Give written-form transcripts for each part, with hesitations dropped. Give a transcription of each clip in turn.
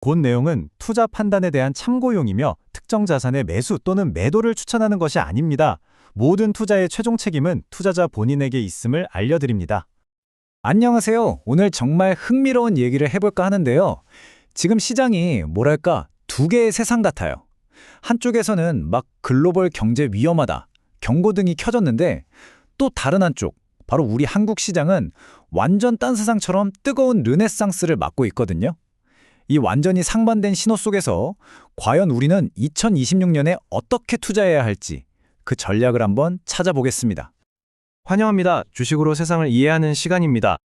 곧 내용은 투자 판단에 대한 참고용이며 특정 자산의 매수 또는 매도를 추천하는 것이 아닙니다. 모든 투자의 최종 책임은 투자자 본인에게 있음을 알려드립니다. 안녕하세요. 오늘 정말 흥미로운 얘기를 해볼까 하는데요. 지금 시장이 뭐랄까 두 개의 세상 같아요. 한쪽에서는 막 글로벌 경제 위험하다, 경고등이 켜졌는데 또 다른 한쪽, 바로 우리 한국 시장은 완전 딴 세상처럼 뜨거운 르네상스를 맞고 있거든요. 이 완전히 상반된 신호 속에서 과연 우리는 2026년에 어떻게 투자해야 할지 그 전략을 한번 찾아보겠습니다. 환영합니다. 주식으로 세상을 이해하는 시간입니다.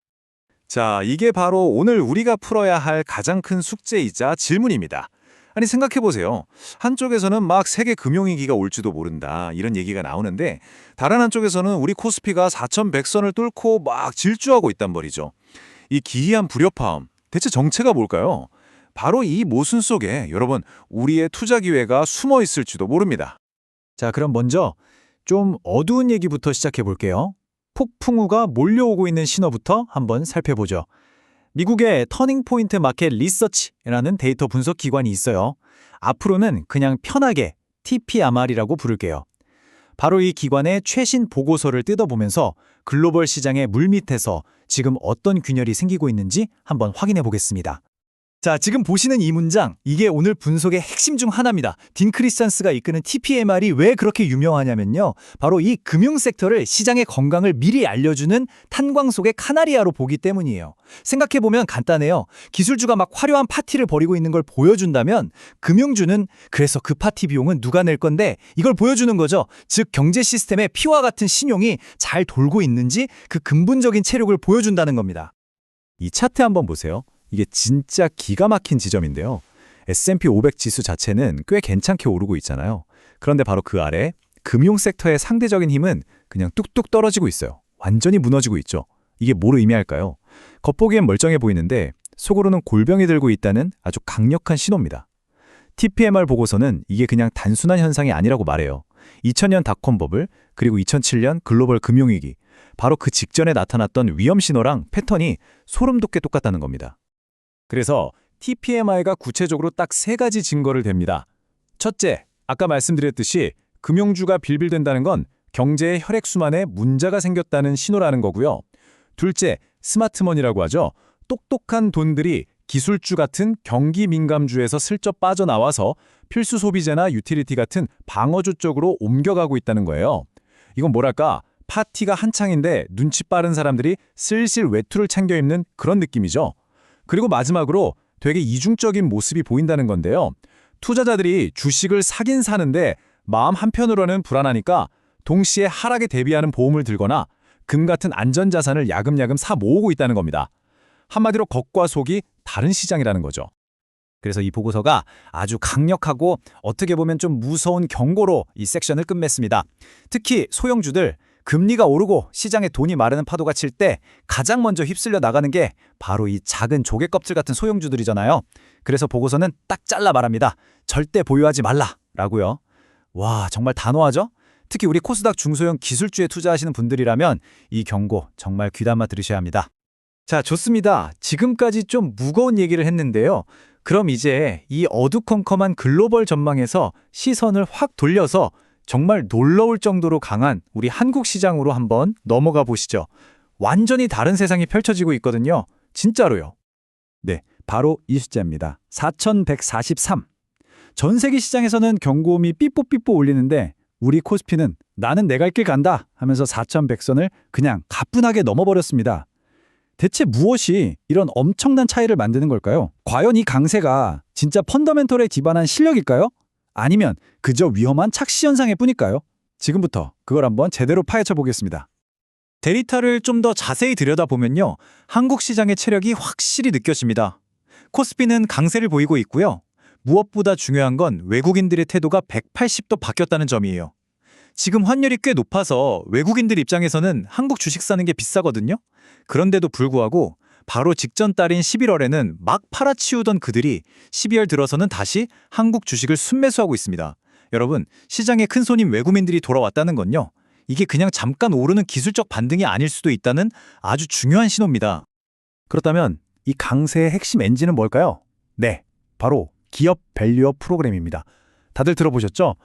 자, 이게 바로 오늘 우리가 풀어야 할 가장 큰 숙제이자 질문입니다. 아니, 생각해보세요. 한쪽에서는 막 세계 금융위기가 올지도 모른다 이런 얘기가 나오는데 다른 한쪽에서는 우리 코스피가 4,100선을 뚫고 막 질주하고 있단 말이죠. 이 기이한 불협화음, 대체 정체가 뭘까요? 바로 이 모순 속에 여러분, 우리의 투자 기회가 숨어 있을지도 모릅니다. 자, 그럼 먼저 좀 어두운 얘기부터 시작해 볼게요. 폭풍우가 몰려오고 있는 신호부터 한번 살펴보죠. 미국의 터닝포인트 마켓 리서치라는 데이터 분석 기관이 있어요. 앞으로는 그냥 편하게 TPMR이라고 부를게요. 바로 이 기관의 최신 보고서를 뜯어보면서 글로벌 시장의 물밑에서 지금 어떤 균열이 생기고 있는지 한번 확인해 보겠습니다. 자, 지금 보시는 이 문장, 이게 오늘 분석의 핵심 중 하나입니다. 딘 크리스찬스가 이끄는 TPMR이 왜 그렇게 유명하냐면요. 바로 이 금융 섹터를 시장의 건강을 미리 알려주는 탄광 속의 카나리아로 보기 때문이에요. 생각해보면 간단해요. 기술주가 막 화려한 파티를 벌이고 있는 걸 보여준다면 금융주는 그래서 그 파티 비용은 누가 낼 건데 이걸 보여주는 거죠. 즉 경제 시스템의 피와 같은 신용이 잘 돌고 있는지 그 근본적인 체력을 보여준다는 겁니다. 이 차트 한번 보세요. 이게 진짜 기가 막힌 지점인데요. S&P 500 지수 자체는 꽤 괜찮게 오르고 있잖아요. 그런데 바로 그 아래 금융 섹터의 상대적인 힘은 그냥 뚝뚝 떨어지고 있어요. 완전히 무너지고 있죠. 이게 뭘 의미할까요? 겉보기엔 멀쩡해 보이는데 속으로는 골병이 들고 있다는 아주 강력한 신호입니다. TPMR 보고서는 이게 그냥 단순한 현상이 아니라고 말해요. 2000년 닷컴 버블, 그리고 2007년 글로벌 금융위기, 바로 그 직전에 나타났던 위험 신호랑 패턴이 소름 돋게 똑같다는 겁니다. 그래서 TPMR가 구체적으로 딱 세 가지 증거를 댑니다. 첫째, 아까 말씀드렸듯이 금융주가 빌빌댄다는 건 경제의 혈액순환에 문제가 생겼다는 신호라는 거고요. 둘째, 스마트머니라고 하죠. 똑똑한 돈들이 기술주 같은 경기 민감주에서 슬쩍 빠져나와서 필수 소비재나 유틸리티 같은 방어주 쪽으로 옮겨가고 있다는 거예요. 이건 뭐랄까, 파티가 한창인데 눈치 빠른 사람들이 슬슬 외투를 챙겨 입는 그런 느낌이죠. 그리고 마지막으로 되게 이중적인 모습이 보인다는 건데요. 투자자들이 주식을 사긴 사는데 마음 한편으로는 불안하니까 동시에 하락에 대비하는 보험을 들거나 금 같은 안전자산을 야금야금 사 모으고 있다는 겁니다. 한마디로 겉과 속이 다른 시장이라는 거죠. 그래서 이 보고서가 아주 강력하고 어떻게 보면 좀 무서운 경고로 이 섹션을 끝맺습니다. 특히 소형주들, 금리가 오르고 시장에 돈이 마르는 파도가 칠 때 가장 먼저 휩쓸려 나가는 게 바로 이 작은 조개 껍질 같은 소형주들이잖아요. 그래서 보고서는 딱 잘라 말합니다. 절대 보유하지 말라라고요. 와, 정말 단호하죠? 특히 우리 코스닥 중소형 기술주에 투자하시는 분들이라면 이 경고 정말 귀담아 들으셔야 합니다. 자, 좋습니다. 지금까지 좀 무거운 얘기를 했는데요. 그럼 이제 이 어두컴컴한 글로벌 전망에서 시선을 확 돌려서 정말 놀라울 정도로 강한 우리 한국 시장으로 한번 넘어가 보시죠. 완전히 다른 세상이 펼쳐지고 있거든요. 진짜로요. 네, 바로 이 숫자입니다. 4143. 전 세계 시장에서는 경고음이 삐뽀삐뽀 울리는데 우리 코스피는 나는 내 갈 길 간다 하면서 4100선을 그냥 가뿐하게 넘어버렸습니다. 대체 무엇이 이런 엄청난 차이를 만드는 걸까요? 과연 이 강세가 진짜 펀더멘털에 기반한 실력일까요? 아니면 그저 위험한 착시 현상일 뿐일까요? 지금부터 그걸 한번 제대로 파헤쳐 보겠습니다. 데이터를 좀 더 자세히 들여다보면요. 한국 시장의 체력이 확실히 느껴집니다. 코스피는 강세를 보이고 있고요. 무엇보다 중요한 건 외국인들의 태도가 180도 바뀌었다는 점이에요. 지금 환율이 꽤 높아서 외국인들 입장에서는 한국 주식 사는 게 비싸거든요. 그런데도 불구하고 바로 직전 달인 11월에는 막 팔아치우던 그들이 12월 들어서는 다시 한국 주식을 순매수하고 있습니다. 여러분, 시장에 큰 손인 외국인들이 돌아왔다는 건요. 이게 그냥 잠깐 오르는 기술적 반등이 아닐 수도 있다는 아주 중요한 신호입니다. 그렇다면 이 강세의 핵심 엔진은 뭘까요? 네, 바로 기업 밸류업 프로그램입니다. 다들 들어보셨죠?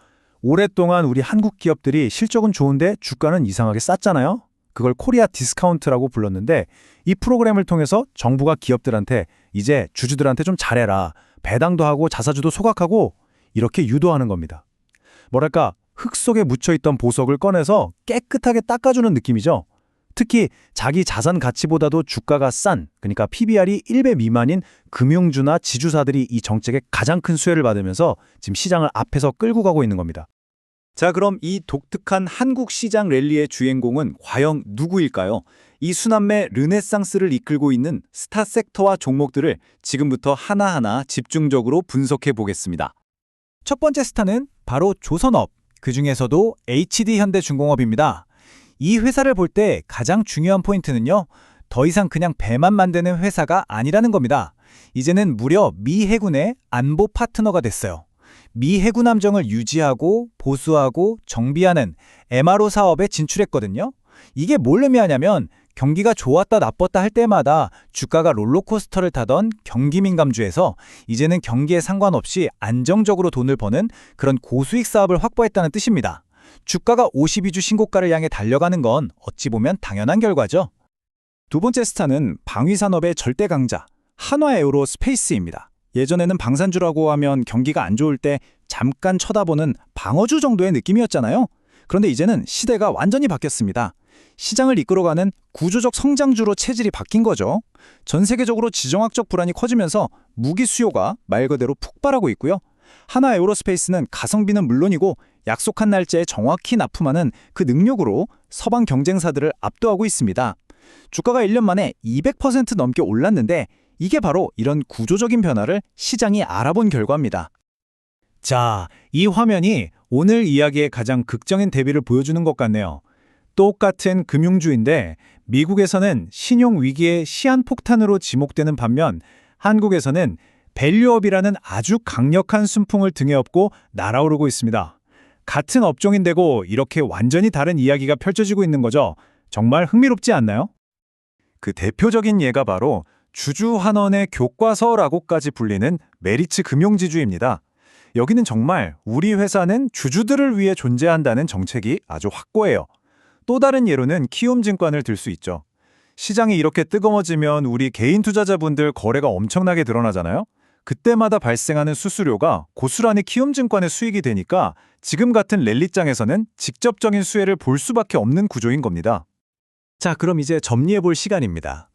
오랫동안 우리 한국 기업들이 실적은 좋은데 주가는 이상하게 쌌잖아요. 그걸 코리아 디스카운트라고 불렀는데 이 프로그램을 통해서 정부가 기업들한테 이제 주주들한테 좀 잘해라. 배당도 하고 자사주도 소각하고 이렇게 유도하는 겁니다. 뭐랄까 흙 속에 묻혀있던 보석을 꺼내서 깨끗하게 닦아주는 느낌이죠. 특히 자기 자산 가치보다도 주가가 싼, 그러니까 PBR이 1배 미만인 금융주나 지주사들이 이 정책에 가장 큰 수혜를 받으면서 지금 시장을 앞에서 끌고 가고 있는 겁니다. 자, 그럼 이 독특한 한국 시장 랠리의 주인공은 과연 누구일까요? 이 순환매 르네상스를 이끌고 있는 스타 섹터와 종목들을 지금부터 하나하나 집중적으로 분석해 보겠습니다. 첫 번째 스타는 바로 조선업, 그중에서도 HD현대중공업입니다. 이 회사를 볼 때 가장 중요한 포인트는요, 더 이상 그냥 배만 만드는 회사가 아니라는 겁니다. 이제는 무려 미 해군의 안보 파트너가 됐어요. 미 해군 함정을 유지하고 보수하고 정비하는 MRO 사업에 진출했거든요. 이게 뭘 의미하냐면 경기가 좋았다 나빴다 할 때마다 주가가 롤러코스터를 타던 경기민감주에서 이제는 경기에 상관없이 안정적으로 돈을 버는 그런 고수익 사업을 확보했다는 뜻입니다. 주가가 52주 신고가를 향해 달려가는 건 어찌 보면 당연한 결과죠. 두 번째 스타는 방위산업의 절대 강자, 한화에어로스페이스입니다. 예전에는 방산주라고 하면 경기가 안 좋을 때 잠깐 쳐다보는 방어주 정도의 느낌이었잖아요. 그런데 이제는 시대가 완전히 바뀌었습니다. 시장을 이끌어가는 구조적 성장주로 체질이 바뀐 거죠. 전 세계적으로 지정학적 불안이 커지면서 무기 수요가 말 그대로 폭발하고 있고요. 하나에어로스페이스는 가성비는 물론이고 약속한 날짜에 정확히 납품하는 그 능력으로 서방 경쟁사들을 압도하고 있습니다. 주가가 1년 만에 200% 넘게 올랐는데 이게 바로 이런 구조적인 변화를 시장이 알아본 결과입니다. 자, 이 화면이 오늘 이야기의 가장 극적인 대비를 보여주는 것 같네요. 똑같은 금융주인데 미국에서는 신용 위기의 시한폭탄으로 지목되는 반면 한국에서는 밸류업이라는 아주 강력한 순풍을 등에 업고 날아오르고 있습니다. 같은 업종인데고 이렇게 완전히 다른 이야기가 펼쳐지고 있는 거죠. 정말 흥미롭지 않나요? 그 대표적인 예가 바로 주주환원의 교과서라고까지 불리는 메리츠 금융지주입니다. 여기는 정말 우리 회사는 주주들을 위해 존재한다는 정책이 아주 확고해요. 또 다른 예로는 키움증권을 들 수 있죠. 시장이 이렇게 뜨거워지면 우리 개인 투자자분들 거래가 엄청나게 늘어나잖아요. 그때마다 발생하는 수수료가 고스란히 키움증권의 수익이 되니까 지금 같은 랠리장에서는 직접적인 수혜를 볼 수밖에 없는 구조인 겁니다. 자, 그럼 이제 정리해 볼 시간입니다.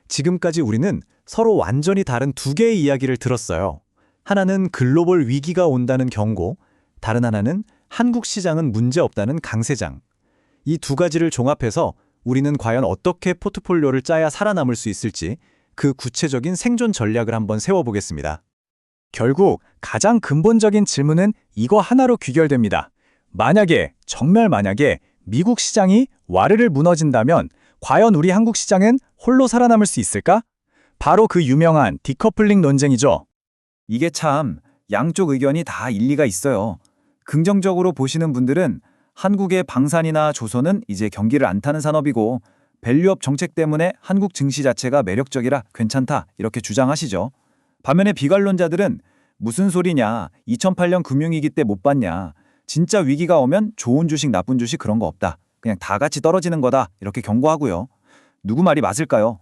지금까지 우리는 서로 완전히 다른 두 개의 이야기를 들었어요. 하나는 글로벌 위기가 온다는 경고, 다른 하나는 한국 시장은 문제없다는 강세장. 이 두 가지를 종합해서 우리는 과연 어떻게 포트폴리오를 짜야 살아남을 수 있을지 그 구체적인 생존 전략을 한번 세워보겠습니다. 결국 가장 근본적인 질문은 이거 하나로 귀결됩니다. 정말 만약에 미국 시장이 와르르 무너진다면 과연 우리 한국 시장은 홀로 살아남을 수 있을까? 바로 그 유명한 디커플링 논쟁이죠. 이게 참 양쪽 의견이 다 일리가 있어요. 긍정적으로 보시는 분들은 한국의 방산이나 조선은 이제 경기를 안 타는 산업이고 밸류업 정책 때문에 한국 증시 자체가 매력적이라 괜찮다 이렇게 주장하시죠. 반면에 비관론자들은 무슨 소리냐, 2008년 금융위기 때 못 봤냐, 진짜 위기가 오면 좋은 주식 나쁜 주식 그런 거 없다, 그냥 다 같이 떨어지는 거다 이렇게 경고하고요. 누구 말이 맞을까요?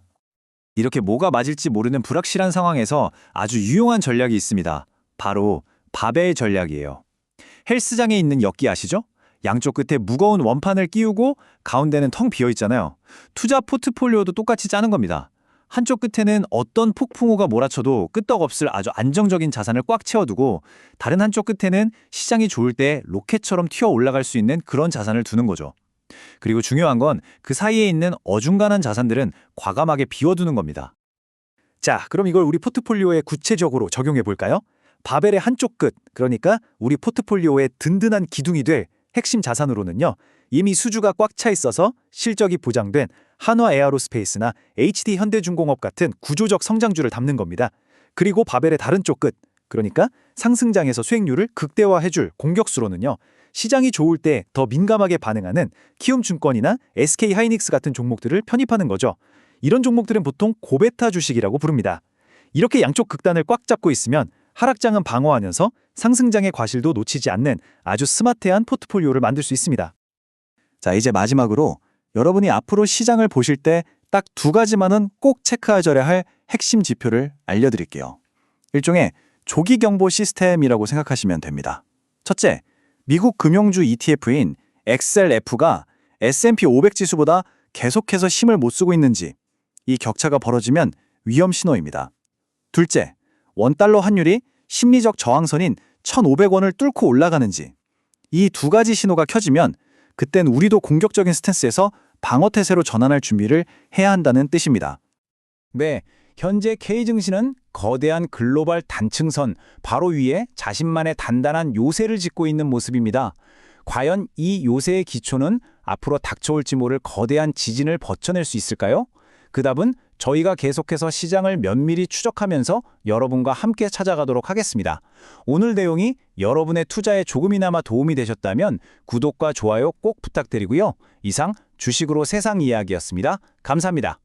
이렇게 뭐가 맞을지 모르는 불확실한 상황에서 아주 유용한 전략이 있습니다. 바로 바벨 전략이에요. 헬스장에 있는 역기 아시죠? 양쪽 끝에 무거운 원판을 끼우고 가운데는 텅 비어 있잖아요. 투자 포트폴리오도 똑같이 짜는 겁니다. 한쪽 끝에는 어떤 폭풍우가 몰아쳐도 끄떡없을 아주 안정적인 자산을 꽉 채워두고 다른 한쪽 끝에는 시장이 좋을 때 로켓처럼 튀어 올라갈 수 있는 그런 자산을 두는 거죠. 그리고 중요한 건 그 사이에 있는 어중간한 자산들은 과감하게 비워두는 겁니다. 자, 그럼 이걸 우리 포트폴리오에 구체적으로 적용해 볼까요? 바벨의 한쪽 끝, 그러니까 우리 포트폴리오의 든든한 기둥이 될 핵심 자산으로는요, 이미 수주가 꽉 차 있어서 실적이 보장된 한화에어로스페이스나 HD현대중공업 같은 구조적 성장주를 담는 겁니다. 그리고 바벨의 다른 쪽 끝, 그러니까 상승장에서 수익률을 극대화해줄 공격수로는요, 시장이 좋을 때 더 민감하게 반응하는 키움증권이나 SK하이닉스 같은 종목들을 편입하는 거죠. 이런 종목들은 보통 고베타 주식이라고 부릅니다. 이렇게 양쪽 극단을 꽉 잡고 있으면 하락장은 방어하면서 상승장의 과실도 놓치지 않는 아주 스마트한 포트폴리오를 만들 수 있습니다. 자, 이제 마지막으로 여러분이 앞으로 시장을 보실 때 딱 2가지만은 꼭 체크하셔야 할 핵심 지표를 알려드릴게요. 일종의 조기 경보 시스템이라고 생각하시면 됩니다. 첫째, 미국 금융주 ETF인 XLF가 S&P 500 지수보다 계속해서 힘을 못 쓰고 있는지, 이 격차가 벌어지면 위험 신호입니다. 둘째, 원달러 환율이 심리적 저항선인 1,500원을 뚫고 올라가는지, 이 2가지 신호가 켜지면 그땐 우리도 공격적인 스탠스에서 방어 태세로 전환할 준비를 해야 한다는 뜻입니다. 네, 현재 K증시는 거대한 글로벌 단층선 바로 위에 자신만의 단단한 요새를 짓고 있는 모습입니다. 과연 이 요새의 기초는 앞으로 닥쳐올지 모를 거대한 지진을 버텨낼 수 있을까요? 그 답은 저희가 계속해서 시장을 면밀히 추적하면서 여러분과 함께 찾아가도록 하겠습니다. 오늘 내용이 여러분의 투자에 조금이나마 도움이 되셨다면 구독과 좋아요 꼭 부탁드리고요. 이상 주식으로 세상 이야기였습니다. 감사합니다.